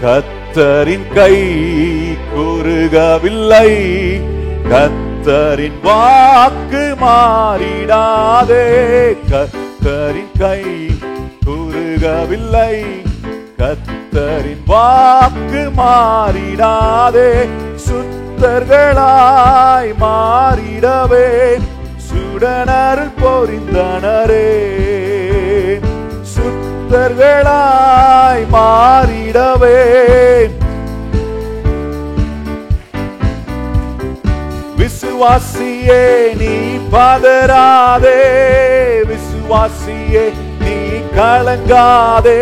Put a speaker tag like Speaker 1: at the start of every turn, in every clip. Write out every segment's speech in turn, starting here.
Speaker 1: கர்த்தரின் கை குறுகவில்லை, கர்த்தரின் வாக்கு மாறிடாதே. கர்த்தரின் கை குறுகவில்லை, கர்த்தரின் வாக்கு மாறிடாதே. சுத்தர்களாய் மாறிடவே சுடனருள் பொறிந்தனரே. சுத்தர்களாய் மாறிடவே விசுவாசியே நீ பதறாதே, விசுவாசியே நீ கலங்காதே.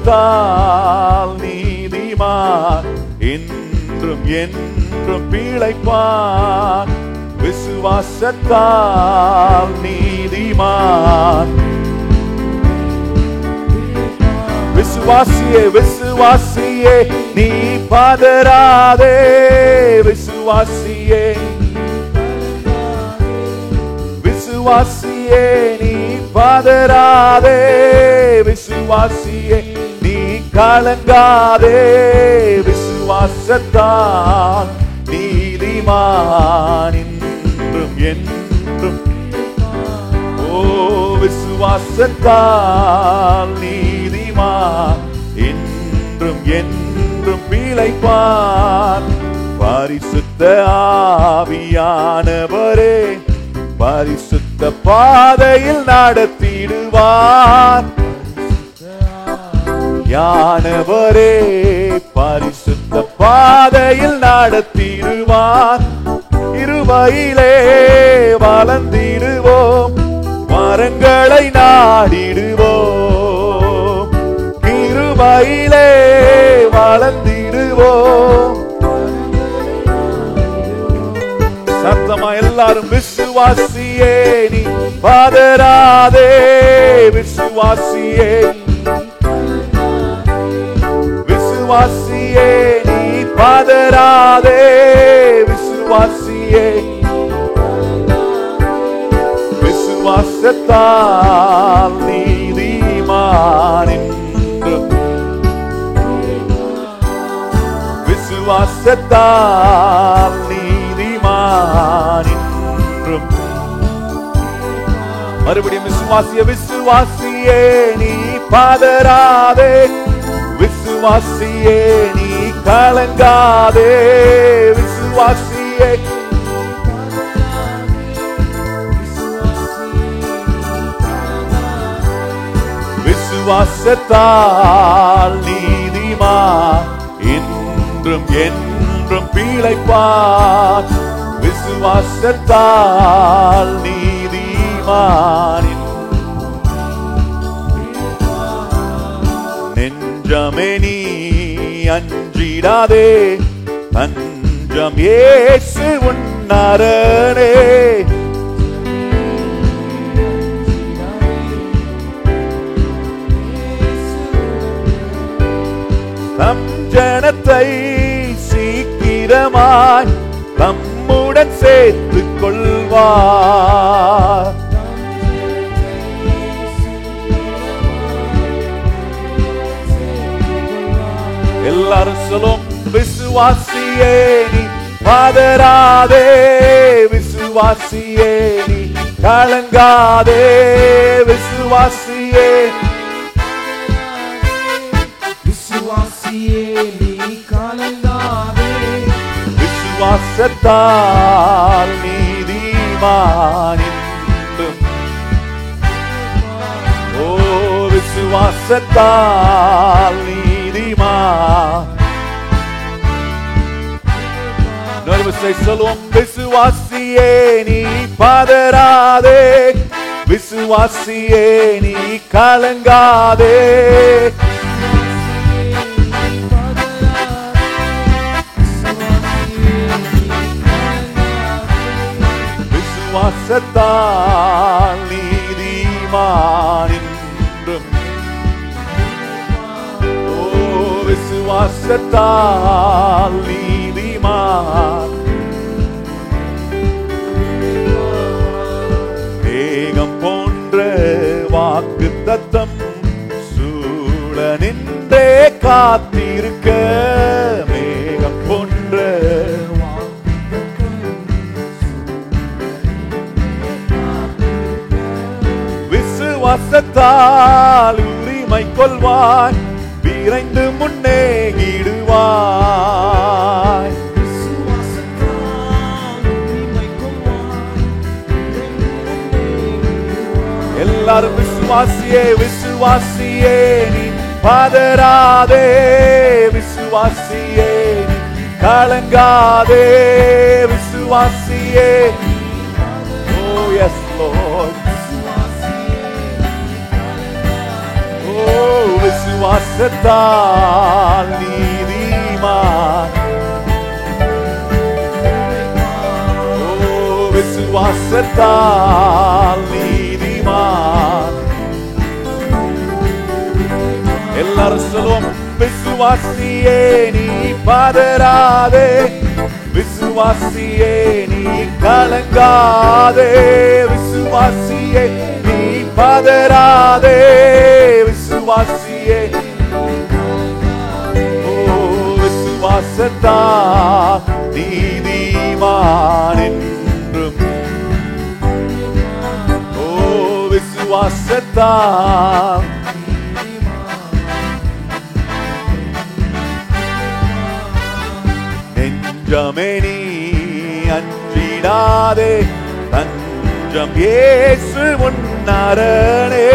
Speaker 1: விசுவாசத்தால் நீதிமான் என்றும் என்றும் பிழைப்பான். விசுவாசத்தால் நீதிமான். விசுவாசியே விசுவாசியே நீ பதறாதே, விசுவாசியே விசுவாசியே நீ பதறாதே, விசுவாசியே நீ கலங்காதே. விசுவாசத்தால் நீதிமான் என்றும் என்றும். ஓ விசுவாசத்தால் நீதிமான் என்றும் என்றும் பிழைப்பான். பரிசுத்த ஆவியானவரே பரிசுத்த பாதையில் நடத்திடுவார். யானவரே பரிசுத்த பாதையில் நடத்திடுவார். இருமையிலே வளர்ந்திடுவோம், மரங்களை நாடிடுவோம். இருமையிலே வளர்ந்திடுவோம். சத்தமா எல்லாரும் விசுவாசியே நீ பதறாதே, விசுவாசியே விசுவாசியே நீ பதறாதே, விசுவாசியே விசுவாசத்தால் நீதிமான் என்றும். விசுவாசத்தால் நீதிமான் என்றும். மறுபடியும் விசுவாசியே விசுவாசியே நீ பதறாதே, விசுவாசியே நீ கலங்காதே. விசுவாசியே விசுவாசத்தால் நீதிமான் என்றும் என்றும் பிழைப்பான். விசுவாசத்தால் நீதிமான். நெஞ்சமே நீ அஞ்சிடாதே, தஞ்சம் இயேசு உன் அரணே. தம் ஜனத்தை சீக்கிரமாய் தம்முடன் சேர்த்துக் கொள்வார். எல்லாரும் சொல்லும் விசுவாசியே நீ பதறாதே, விசுவாசியே நீ கலங்காதே. விசுவாசியே
Speaker 2: விசுவாசியே நீ கலங்காதே.
Speaker 1: விசுவாசத்தால் நீதிமான் என்றும். ஓ விசுவாசத்தால் நீதிமான். நர்வஸை சொல்லுவோம் விசுவாசியே நீ பதறாதே, விசுவாசியே நீ கலங்காதே. விசுவாசத்தால் நீதிமான் என்றும். ஓ விசுவாசத்தால் நீதிமான். காத்திருக்க மேகம் போன்ற விசுவாசத்தால் உரிமை கொள்வாய், விரைந்து முன்னேகிடுவாய். எல்லாரும் விசுவாசியே விசுவாசியே நீ பதறாதே, விசுவாசியே நீ கலங்காதே, விசுவாசியே. Oh yes Lord. Oh விசுவாசத்தால் நீதிமான், oh விசுவாசத்தால் நீதிமான். எல்லாரும் சொல்லுவோம் விசுவாசியே நீ பதறாதே, விசுவாசியே நீ கலங்காதே, விசுவாசியே நீ பதறாதே, விசுவாசியே. ஓ விசுவாசத்தால் நீதிமான் என்றும், ஓ விசுவாசத்தால். நெஞ்சமே நீ அஞ்சிடாதே, தஞ்சம் இயேசு முன்னரணே.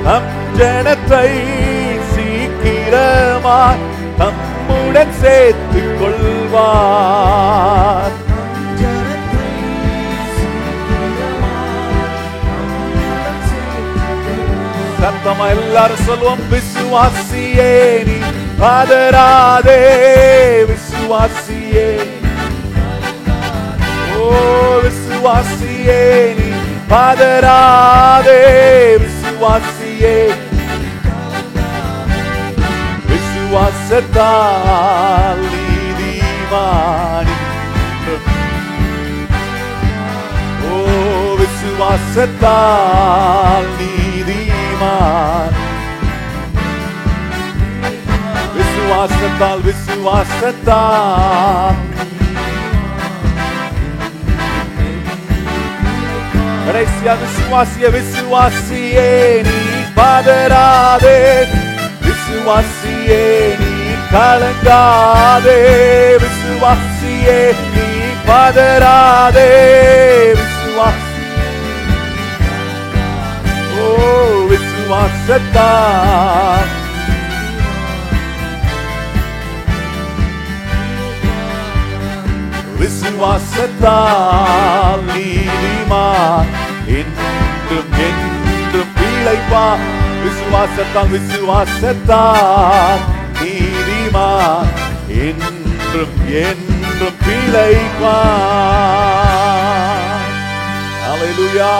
Speaker 1: தம் ஜனத்தை சீக்கிரமாய் தம்முடன் சேர்த்துக் கொள்வார். சத்தமா எல்லாரும் சொல்லுவோம் விசுவாசியே நீ பதறாதே, விசுவாசியே. ஓ விசுவாசியே நீ பதறாதே, விசுவாசியே. விசுவாசத்தால் நீதிமான், ஓ விசுவாசத்தால் நீதிமான். விசுவாசத்தால் விசுவாசத்தால். கடைசியா விசுவாசிய விசுவாசியே நீ பதறாதே, விசுவாசியே நீ கலங்காதே, விசுவாசியே நீ பதறாதே, விசுவாசியே. ஓ விசுவாசத்தால் விசுவாசத்தால் நீதிமான் என்றும் என்றும் பிழைப்பான். விசுவாசத்தால் விசுவாசத்தால் நீதிமான் என்றும் என்றும் பிழைப்பான். அல்லேலூயா.